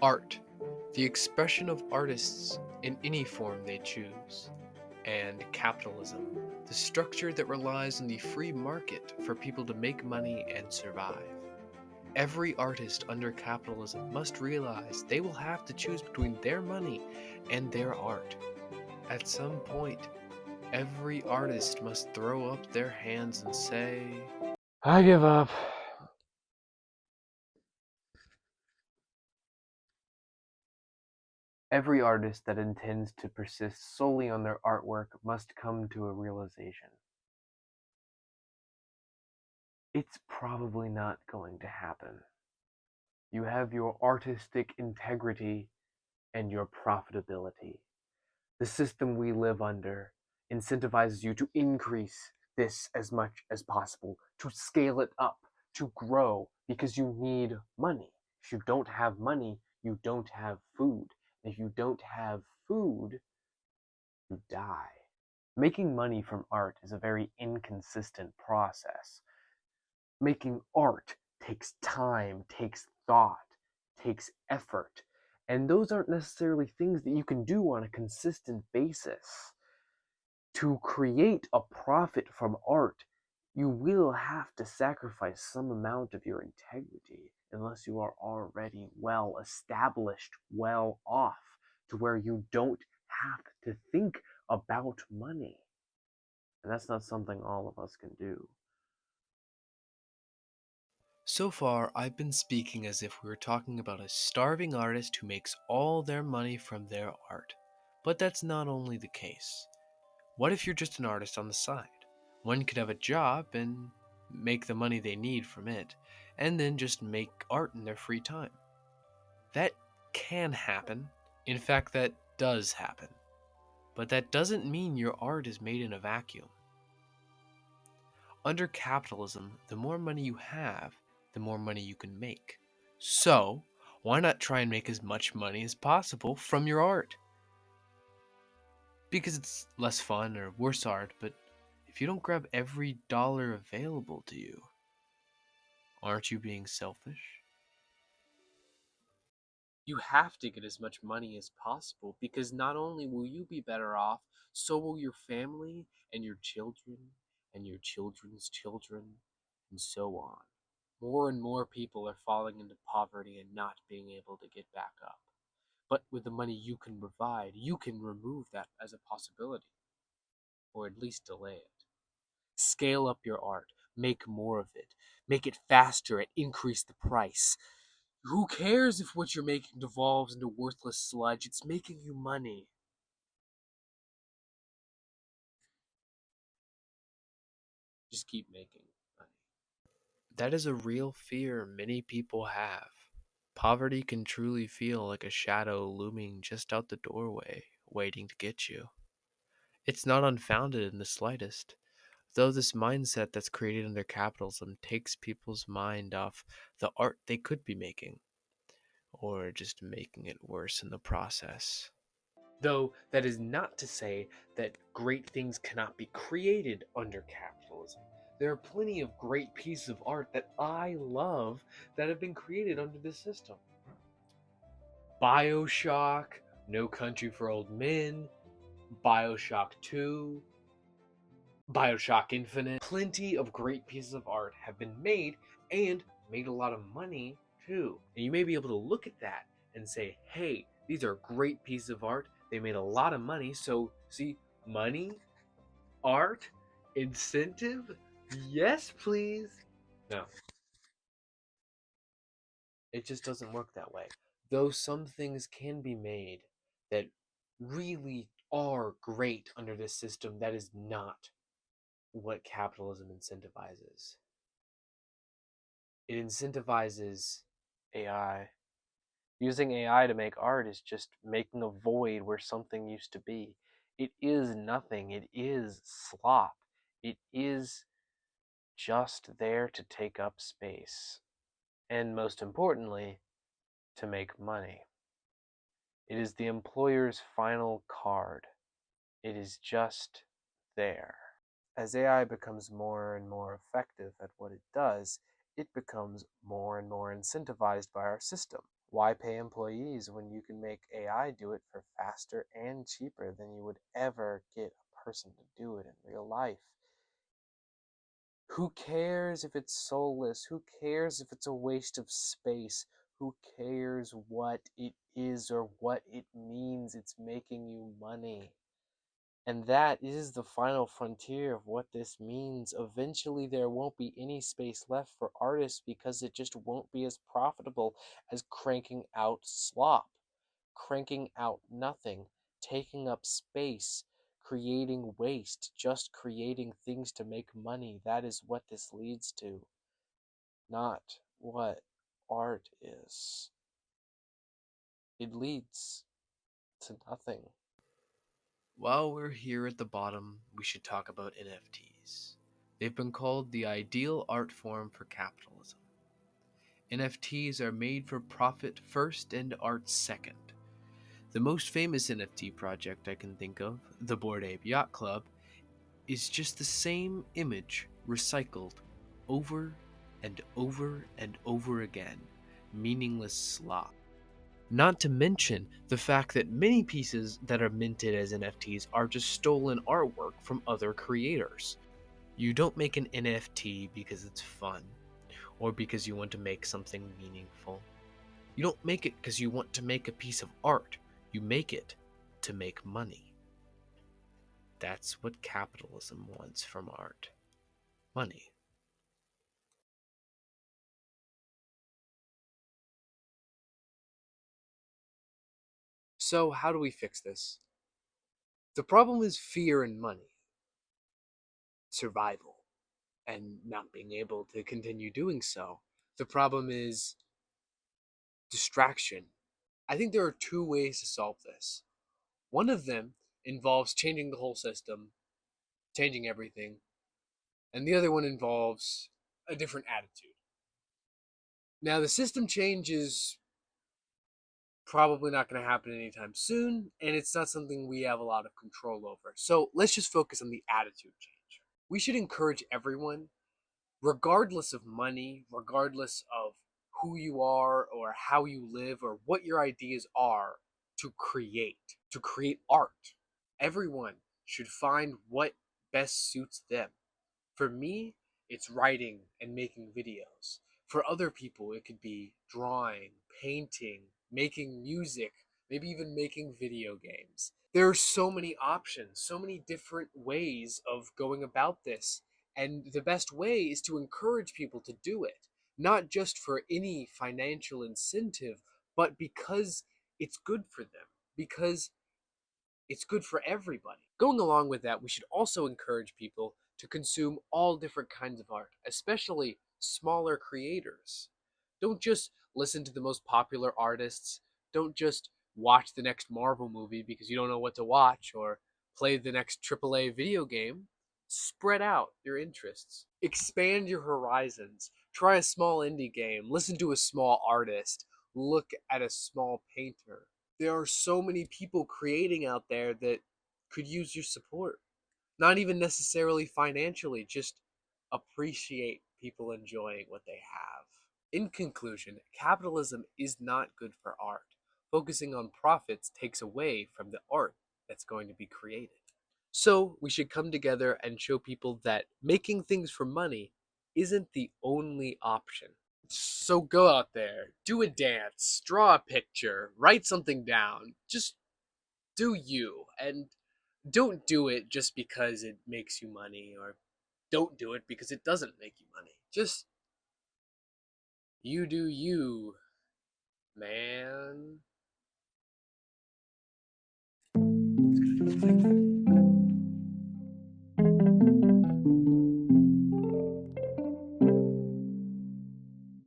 Art, the expression of artists in any form they choose. And capitalism, the structure that relies on the free market for people to make money and survive. Every artist under capitalism must realize they will have to choose between their money and their art. At some point, every artist must throw up their hands and say, I give up. Every artist that intends to persist solely on their artwork must come to a realization. It's probably not going to happen. You have your artistic integrity and your profitability. The system we live under incentivizes you to increase this as much as possible, to scale it up, to grow, because you need money. If you don't have money, you don't have food. And if you don't have food, you die. Making money from art is a very inconsistent process. Making art takes time, takes thought, takes effort. And those aren't necessarily things that you can do on a consistent basis. To create a profit from art, you will have to sacrifice some amount of your integrity unless you are already well established, well off, to where you don't have to think about money. And that's not something all of us can do. so far, I've been speaking as if we were talking about a starving artist who makes all their money from their art. But that's not only the case. What if you're just an artist on the side? One could have a job and make the money they need from it, and then just make art in their free time. That can happen. In fact, that does happen. But that doesn't mean your art is made in a vacuum. Under capitalism, the more money you have, the more money you can make. So, why not try and make as much money as possible from your art? Because it's less fun or worse art, but if you don't grab every dollar available to you, aren't you being selfish? You have to get as much money as possible because not only will you be better off, so will your family and your children and your children's children, and so on. More and more people are falling into poverty and not being able to get back up. But with the money you can provide, you can remove that as a possibility, or at least delay it. Scale up your art, make more of it, make it faster, and increase the price. Who cares if what you're making devolves into worthless sludge? It's making you money. Just keep making money. That is a real fear many people have. Poverty can truly feel like a shadow looming just out the doorway, waiting to get you. It's not unfounded in the slightest, though this mindset that's created under capitalism takes people's mind off the art they could be making, or just making it worse in the process. Though that is not to say that great things cannot be created under capitalism. There are plenty of great pieces of art that I love that have been created under this system. Bioshock, No Country for Old Men, Bioshock 2, Bioshock Infinite. Plenty of great pieces of art have been made and made a lot of money too. And you may be able to look at that and say, hey, these are great pieces of art. They made a lot of money. So, see, money, art, incentive? Yes, please. No, it just doesn't work that way. Though some things can be made that really are great under this system, that is not what capitalism incentivizes. It incentivizes AI. Using AI to make art is just making a void where something used to be. It is nothing. It is slop. It is just there to take up space. And most importantly, to make money. It is the employer's final card. It is just there. As AI becomes more and more effective at what it does, it becomes more and more incentivized by our system. Why pay employees when you can make AI do it for faster and cheaper than you would ever get a person to do it in real life? Who cares if it's soulless? Who cares if it's a waste of space? Who cares what it is or what it means? It's making you money. And that is the final frontier of what this means. Eventually, there won't be any space left for artists because it just won't be as profitable as cranking out slop, cranking out nothing, taking up space, creating waste, just creating things to make money. That is what this leads to, not what art is. It leads to nothing. While we're here at the bottom, we should talk about NFTs. They've been called the ideal art form for capitalism. NFTs are made for profit first and art second. The most famous NFT project I can think of, the Bored Ape Yacht Club, is just the same image recycled over and over and over again. Meaningless slop. Not to mention the fact that many pieces that are minted as NFTs are just stolen artwork from other creators. You don't make an NFT because it's fun, or because you want to make something meaningful. You don't make it because you want to make a piece of art. You make it to make money. That's what capitalism wants from art. Money. So, how do we fix this? The problem is fear and money, survival, and not being able to continue doing so. The problem is distraction. I think there are two ways to solve this. One of them involves changing the whole system, changing everything, and the other one involves a different attitude. Now, the system change is probably not going to happen anytime soon, and it's not something we have a lot of control over. So let's just focus on the attitude change. We should encourage everyone, regardless of money, regardless of who you are or how you live or what your ideas are, to create art. Everyone should find what best suits them. For me, it's writing and making videos. For other people, it could be drawing, painting, making music, maybe even making video games. There are so many options, so many different ways of going about this. And the best way is to encourage people to do it, not just for any financial incentive, but because it's good for them, because it's good for everybody. Going along with that, we should also encourage people to consume all different kinds of art, especially smaller creators. Don't just listen to the most popular artists. Don't just watch the next Marvel movie because you don't know what to watch, or play the next AAA video game. Spread out your interests. Expand your horizons. Try a small indie game. Listen to a small artist. Look at a small painter. There are so many people creating out there that could use your support. Not even necessarily financially, just appreciate people enjoying what they have. In conclusion, capitalism is not good for art. Focusing on profits takes away from the art that's going to be created. So, we should come together and show people that making things for money isn't the only option. So go out there, do a dance, draw a picture, write something down. Just do you. And don't do it just because it makes you money, or don't do it because it doesn't make you money. Just you do you, man.